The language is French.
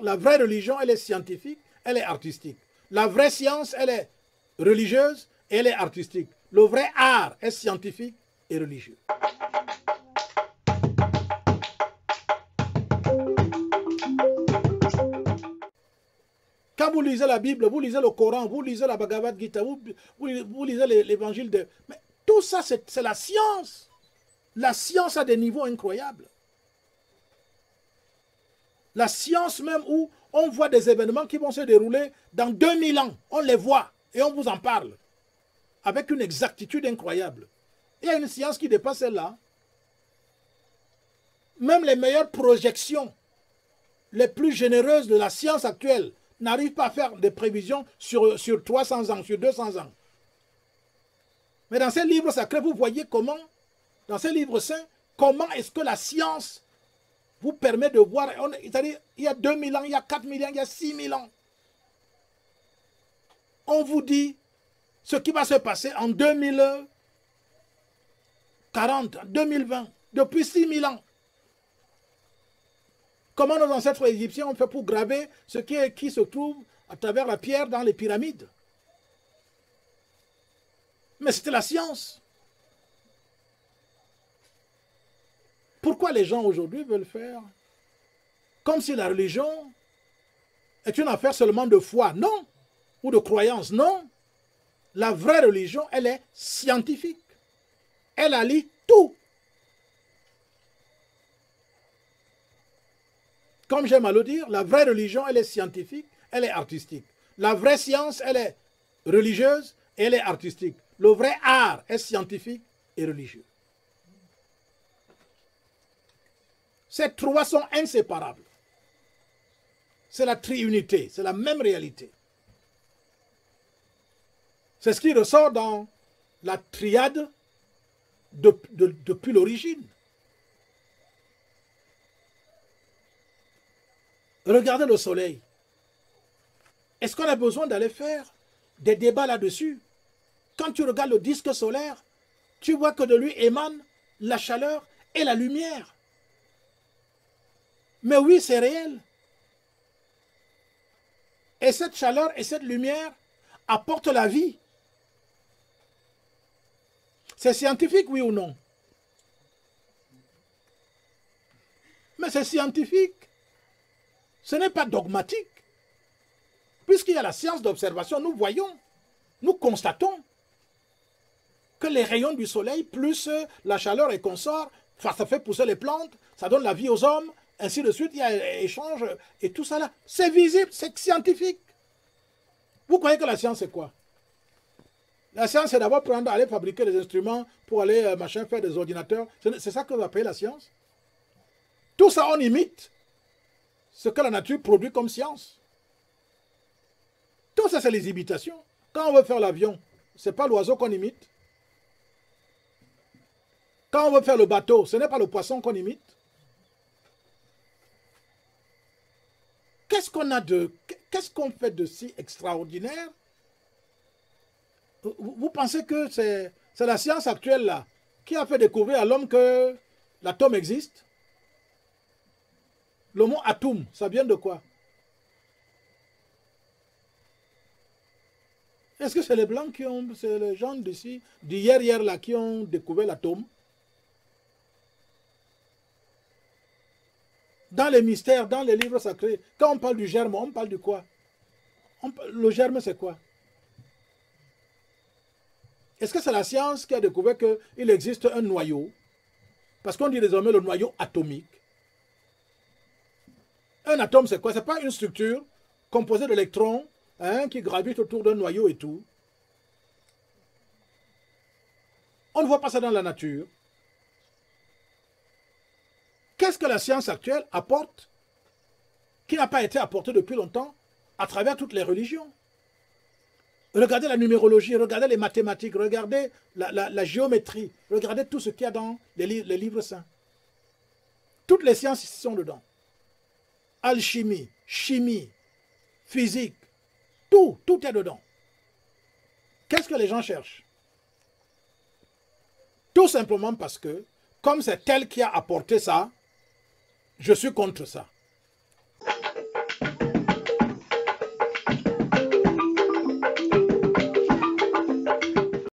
La vraie religion, elle est scientifique, elle est artistique. La vraie science, elle est religieuse et elle est artistique. Le vrai art est scientifique et religieux. Quand vous lisez la Bible, vous lisez le Coran, vous lisez la Bhagavad Gita, vous lisez l'évangile de... Mais tout ça, c'est la science. La science a des niveaux incroyables. La science même où on voit des événements qui vont se dérouler dans 2000 ans. On les voit et on vous en parle. Avec une exactitude incroyable. Il y a une science qui dépasse celle-là. Même les meilleures projections, les plus généreuses de la science actuelle, n'arrivent pas à faire des prévisions sur 300 ans, sur 200 ans. Mais dans ces livres sacrés, vous voyez comment, dans ces livres saints, comment est-ce que la science vous permet de voir, c'est-à-dire, il y a 2000 ans, il y a 4000 ans, il y a 6000 ans. On vous dit ce qui va se passer en 2040, 2020, depuis 6000 ans. Comment nos ancêtres égyptiens ont fait pour graver ce qui se trouve à travers la pierre dans les pyramides. Mais c'était la science. Pourquoi les gens aujourd'hui veulent faire comme si la religion est une affaire seulement de foi? Non. Ou de croyance? Non. La vraie religion, elle est scientifique. Elle allie tout. Comme j'aime à le dire, la vraie religion, elle est scientifique, elle est artistique. La vraie science, elle est religieuse et elle est artistique. Le vrai art est scientifique et religieux. Ces trois sont inséparables. C'est la triunité, c'est la même réalité. C'est ce qui ressort dans la triade depuis l'origine. Regardez le soleil. Est-ce qu'on a besoin d'aller faire des débats là-dessus? Quand tu regardes le disque solaire, tu vois que de lui émane la chaleur et la lumière. Mais oui, c'est réel. Et cette chaleur et cette lumière apportent la vie. C'est scientifique, oui ou non? Mais c'est scientifique. Ce n'est pas dogmatique. Puisqu'il y a la science d'observation, nous voyons, nous constatons que les rayons du soleil, plus la chaleur et consorts, ça fait pousser les plantes, ça donne la vie aux hommes, ainsi de suite, il y a échange et tout ça là. C'est visible, c'est scientifique. Vous croyez que la science c'est quoi? La science c'est d'abord aller fabriquer des instruments pour aller faire des ordinateurs. C'est ça que vous appelez la science? Tout ça on imite ce que la nature produit comme science. Tout ça c'est les imitations. Quand on veut faire l'avion, ce n'est pas l'oiseau qu'on imite. Quand on veut faire le bateau, ce n'est pas le poisson qu'on imite. Qu'est-ce qu'on fait de si extraordinaire? Vous pensez que c'est la science actuelle là qui a fait découvrir à l'homme que l'atome existe? Le mot atome, ça vient de quoi? Est-ce que c'est les Blancs c'est les gens d'ici, d'hier là, qui ont découvert l'atome? Dans les mystères, dans les livres sacrés, quand on parle du germe, on parle de quoi? Le germe, c'est quoi? Est-ce que c'est la science qui a découvert qu'il existe un noyau? Parce qu'on dit désormais le noyau atomique. Un atome, c'est quoi? Ce n'est pas une structure composée d'électrons qui gravitent autour d'un noyau et tout. On ne voit pas ça dans la nature. Qu'est-ce que la science actuelle apporte qui n'a pas été apporté depuis longtemps à travers toutes les religions? Regardez la numérologie, regardez les mathématiques, regardez la géométrie, regardez tout ce qu'il y a dans les livres saints. Toutes les sciences sont dedans. Alchimie, chimie, physique, tout est dedans. Qu'est-ce que les gens cherchent? Tout simplement parce que, comme c'est elle qui a apporté ça, je suis contre ça.